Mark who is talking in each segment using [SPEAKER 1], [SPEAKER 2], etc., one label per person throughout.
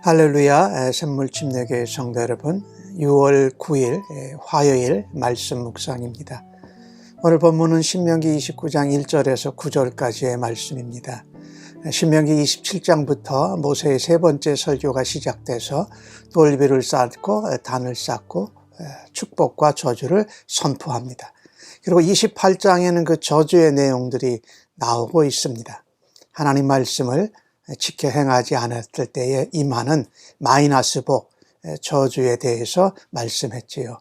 [SPEAKER 1] 할렐루야. 샘물침례교회 성도 여러분, 6월 9일 화요일 말씀 묵상입니다. 오늘 본문은 신명기 29장 1절에서 9절까지의 말씀입니다. 신명기 27장부터 모세의 세 번째 설교가 시작돼서 돌비를 쌓고 단을 쌓고 축복과 저주를 선포합니다. 그리고 28장에는 그 저주의 내용들이 나오고 있습니다. 하나님 말씀을 지켜 행하지 않았을 때에 임하는 마이너스 복, 저주에 대해서 말씀했지요.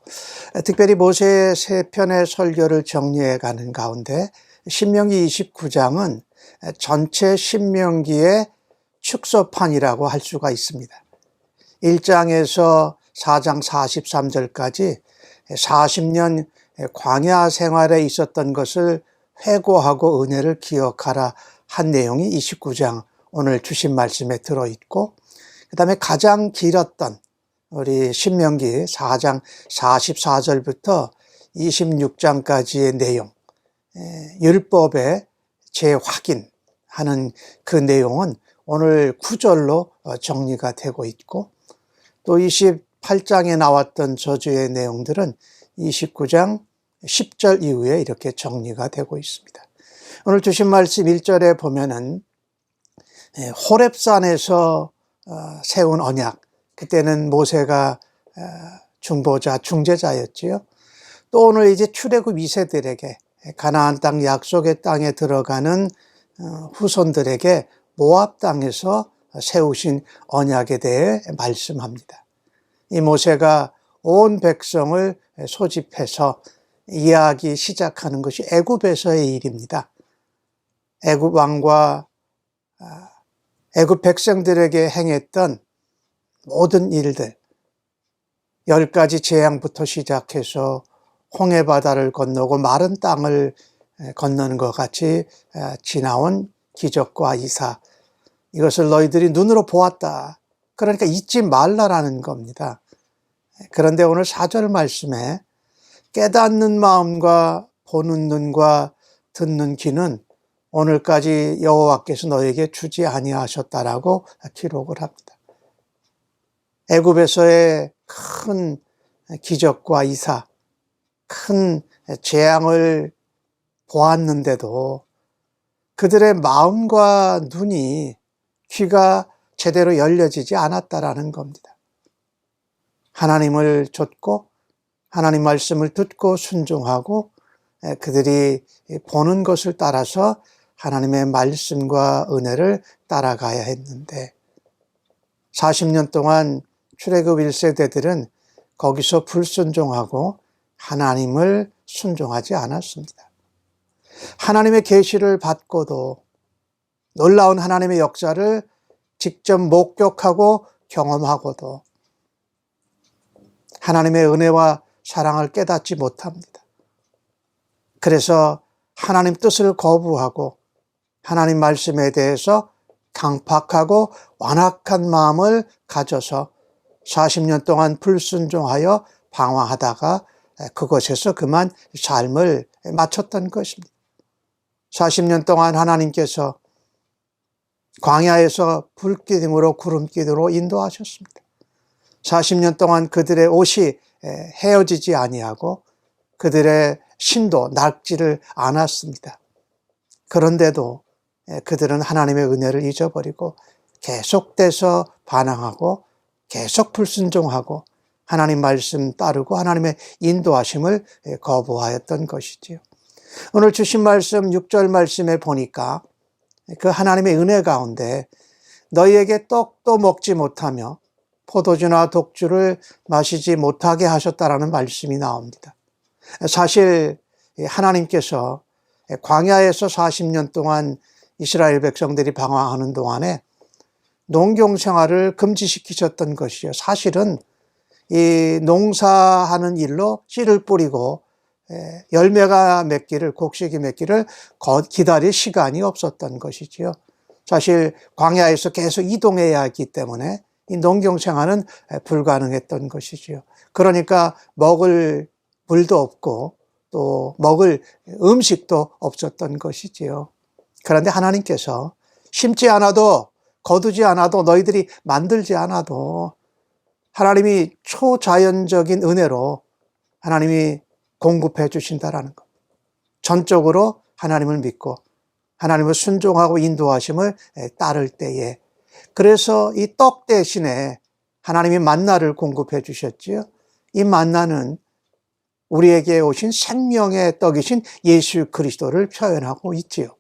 [SPEAKER 1] 특별히 모세의 세 편의 설교를 정리해 가는 가운데 신명기 29장은 전체 신명기의 축소판이라고 할 수가 있습니다. 1장에서 4장 43절까지 40년 광야 생활에 있었던 것을 회고하고 은혜를 기억하라 한 내용이 29장 오늘 주신 말씀에 들어있고, 그 다음에 가장 길었던 우리 신명기 4장 44절부터 26장까지의 내용, 율법의 재확인하는 그 내용은 오늘 9절로 정리가 되고 있고, 또 28장에 나왔던 저주의 내용들은 29장 10절 이후에 이렇게 정리가 되고 있습니다. 오늘 주신 말씀 1절에 보면은 호렙산에서 세운 언약, 그때는 모세가 중보자, 중재자였지요. 또 오늘 이제 출애굽 2세들에게 가나안 땅 약속의 땅에 들어가는 후손들에게 모압 땅에서 세우신 언약에 대해 말씀합니다. 이 모세가 온 백성을 소집해서 이야기 시작하는 것이 애굽에서의 일입니다. 애굽 왕과 애굽 백성들에게 행했던 모든 일들, 10가지 재앙부터 시작해서 홍해바다를 건너고 마른 땅을 건너는 것 같이 지나온 기적과 이사, 이것을 너희들이 눈으로 보았다. 그러니까 잊지 말라라는 겁니다. 그런데 오늘 4절 말씀에 깨닫는 마음과 보는 눈과 듣는 귀는 오늘까지 여호와께서 너에게 주지 아니하셨다라고 기록을 합니다. 애굽에서의 큰 기적과 이사, 큰 재앙을 보았는데도 그들의 마음과 눈이, 귀가 제대로 열려지지 않았다라는 겁니다. 하나님을 좇고 하나님 말씀을 듣고 순종하고 그들이 보는 것을 따라서 하나님의 말씀과 은혜를 따라가야 했는데 40년 동안 출애굽 1세대들은 거기서 불순종하고 하나님을 순종하지 않았습니다. 하나님의 계시를 받고도 놀라운 하나님의 역사를 직접 목격하고 경험하고도 하나님의 은혜와 사랑을 깨닫지 못합니다. 그래서 하나님 뜻을 거부하고 하나님 말씀에 대해서 강팍하고 완악한 마음을 가져서 40년 동안 불순종하여 방황하다가 그것에서 그만 삶을 마쳤던 것입니다. 40년 동안 하나님께서 광야에서 불기둥으로 구름기둥으로 인도하셨습니다. 40년 동안 그들의 옷이 헤어지지 아니하고 그들의 신도 낡지를 않았습니다. 그런데도 그들은 하나님의 은혜를 잊어버리고 계속돼서 반항하고 계속 불순종하고 하나님 말씀 따르고 하나님의 인도하심을 거부하였던 것이지요. 오늘 주신 말씀 6절 말씀에 보니까 그 하나님의 은혜 가운데 너희에게 떡도 먹지 못하며 포도주나 독주를 마시지 못하게 하셨다라는 말씀이 나옵니다. 사실 하나님께서 광야에서 40년 동안 이스라엘 백성들이 방황하는 동안에 농경 생활을 금지시키셨던 것이요. 사실은 이 농사하는 일로 씨를 뿌리고 열매가 맺기를, 곡식이 맺기를 기다릴 시간이 없었던 것이지요. 사실 광야에서 계속 이동해야 했기 때문에 이 농경 생활은 불가능했던 것이지요. 그러니까 먹을 물도 없고 또 먹을 음식도 없었던 것이지요. 그런데 하나님께서 심지 않아도 거두지 않아도, 너희들이 만들지 않아도 하나님이 초자연적인 은혜로 하나님이 공급해 주신다라는 것. 전적으로 하나님을 믿고 하나님을 순종하고 인도하심을 따를 때에, 그래서 이 떡 대신에 하나님이 만나를 공급해 주셨지요. 이 만나는 우리에게 오신 생명의 떡이신 예수 그리스도를 표현하고 있지요.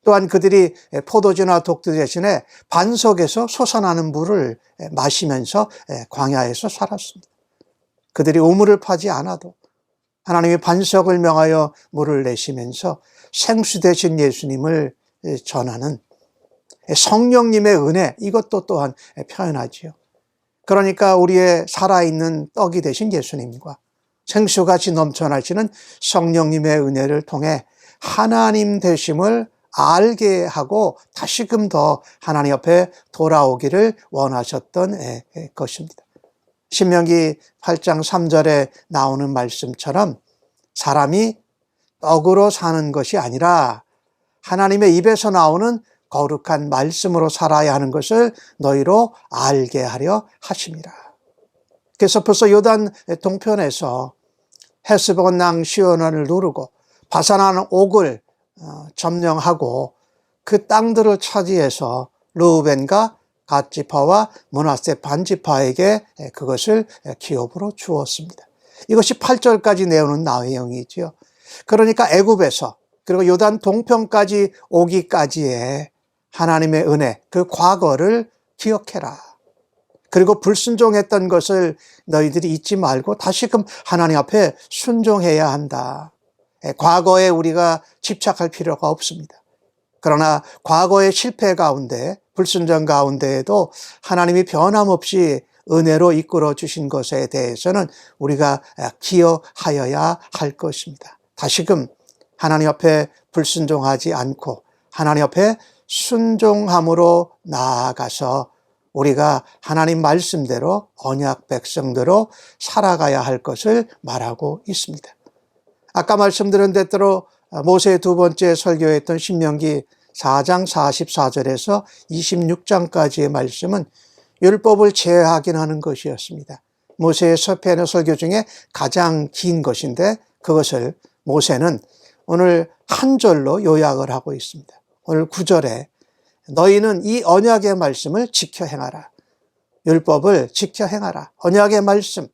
[SPEAKER 1] 또한 그들이 포도주나 독주 대신에 반석에서 솟아나는 물을 마시면서 광야에서 살았습니다. 그들이 우물을 파지 않아도 하나님이 반석을 명하여 물을 내시면서 생수 되신 예수님을 전하는 성령님의 은혜, 이것도 또한 표현하지요. 그러니까 우리의 살아있는 떡이 되신 예수님과 생수같이 넘쳐나시는 성령님의 은혜를 통해 하나님 되심을 알게 하고 다시금 더 하나님 옆에 돌아오기를 원하셨던 것입니다. 신명기 8장 3절에 나오는 말씀처럼 사람이 떡으로 사는 것이 아니라 하나님의 입에서 나오는 거룩한 말씀으로 살아야 하는 것을 너희로 알게 하려 하심이라. 그래서 벌써 요단 동편에서 헤스본 낭 시온을 누르고 바산한 옥을 점령하고 그 땅들을 차지해서 르우벤과 갓지파와 므낫세 반지파에게 그것을 기업으로 주었습니다. 이것이 8절까지 내오는 내용이지요. 그러니까 애굽에서 그리고 요단 동편까지 오기까지의 하나님의 은혜, 그 과거를 기억해라. 그리고 불순종했던 것을 너희들이 잊지 말고 다시금 하나님 앞에 순종해야 한다. 과거에 우리가 집착할 필요가 없습니다. 그러나 과거의 실패 가운데, 불순종 가운데에도 하나님이 변함없이 은혜로 이끌어 주신 것에 대해서는 우리가 기억하여야 할 것입니다. 다시금 하나님 앞에 불순종하지 않고 하나님 앞에 순종함으로 나아가서 우리가 하나님 말씀대로 언약 백성대로 살아가야 할 것을 말하고 있습니다. 아까 말씀드린 대로 모세의 두 번째 설교했던 신명기 4장 44절에서 26장까지의 말씀은 율법을 재확인하는 것이었습니다. 모세의 서편의 설교 중에 가장 긴 것인데 그것을 모세는 오늘 한 절로 요약을 하고 있습니다. 오늘 9절에 너희는 이 언약의 말씀을 지켜 행하라. 율법을 지켜 행하라. 언약의 말씀,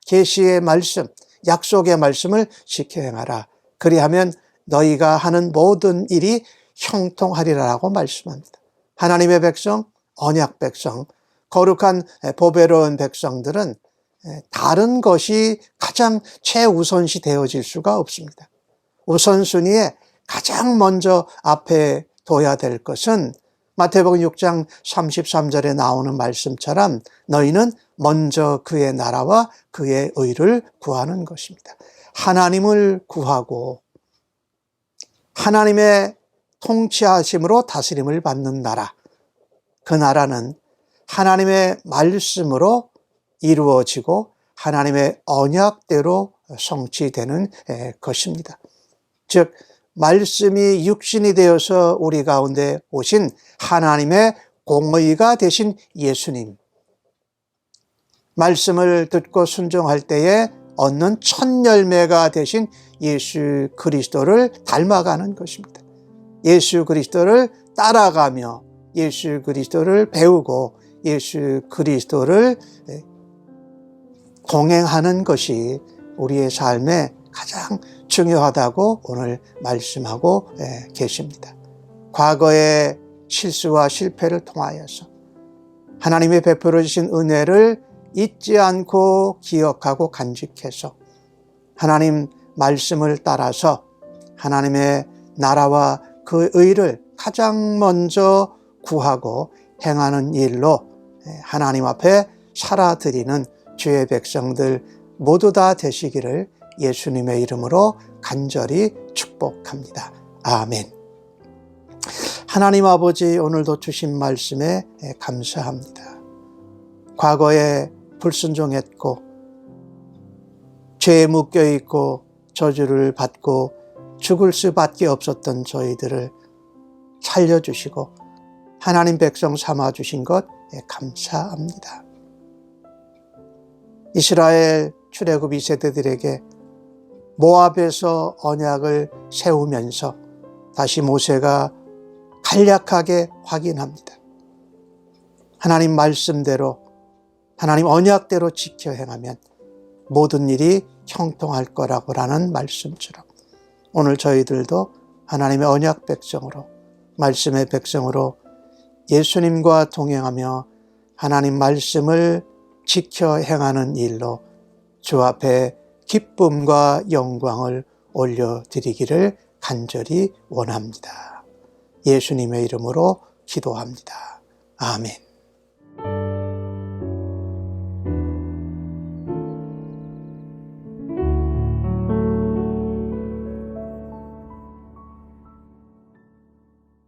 [SPEAKER 1] 계시의 말씀, 약속의 말씀을 지켜 행하라. 그리하면 너희가 하는 모든 일이 형통하리라라고 말씀합니다. 하나님의 백성, 언약 백성, 거룩한 보배로운 백성들은 다른 것이 가장 최우선시 되어질 수가 없습니다. 우선순위에 가장 먼저 앞에 둬야 될 것은 마태복음 6장 33절에 나오는 말씀처럼 너희는 먼저 그의 나라와 그의 의를 구하는 것입니다. 하나님을 구하고 하나님의 통치하심으로 다스림을 받는 나라, 그 나라는 하나님의 말씀으로 이루어지고 하나님의 언약대로 성취되는 것입니다. 즉 말씀이 육신이 되어서 우리 가운데 오신 하나님의 공의가 되신 예수님, 말씀을 듣고 순종할 때에 얻는 첫 열매가 되신 예수 그리스도를 닮아가는 것입니다. 예수 그리스도를 따라가며 예수 그리스도를 배우고 예수 그리스도를 동행하는 것이 우리의 삶에 가장 중요하다고 오늘 말씀하고 계십니다. 과거의 실수와 실패를 통하여서 하나님이 베풀어 주신 은혜를 잊지 않고 기억하고 간직해서 하나님 말씀을 따라서 하나님의 나라와 그 의를 가장 먼저 구하고 행하는 일로 하나님 앞에 살아드리는 주의 백성들 모두 다 되시기를 예수님의 이름으로 간절히 축복합니다. 아멘. 하나님 아버지, 오늘도 주신 말씀에 감사합니다. 과거에 불순종했고 죄에 묶여있고 저주를 받고 죽을 수밖에 없었던 저희들을 살려주시고 하나님 백성 삼아주신 것 감사합니다. 이스라엘 출애굽 2세대들에게 모압에서 언약을 세우면서 다시 모세가 간략하게 확인합니다. 하나님 말씀대로, 하나님 언약대로 지켜 행하면 모든 일이 형통할 거라고라는 말씀처럼 오늘 저희들도 하나님의 언약 백성으로, 말씀의 백성으로 예수님과 동행하며 하나님 말씀을 지켜 행하는 일로 주 앞에 기쁨과 영광을 올려드리기를 간절히 원합니다. 예수님의 이름으로 기도합니다. 아멘.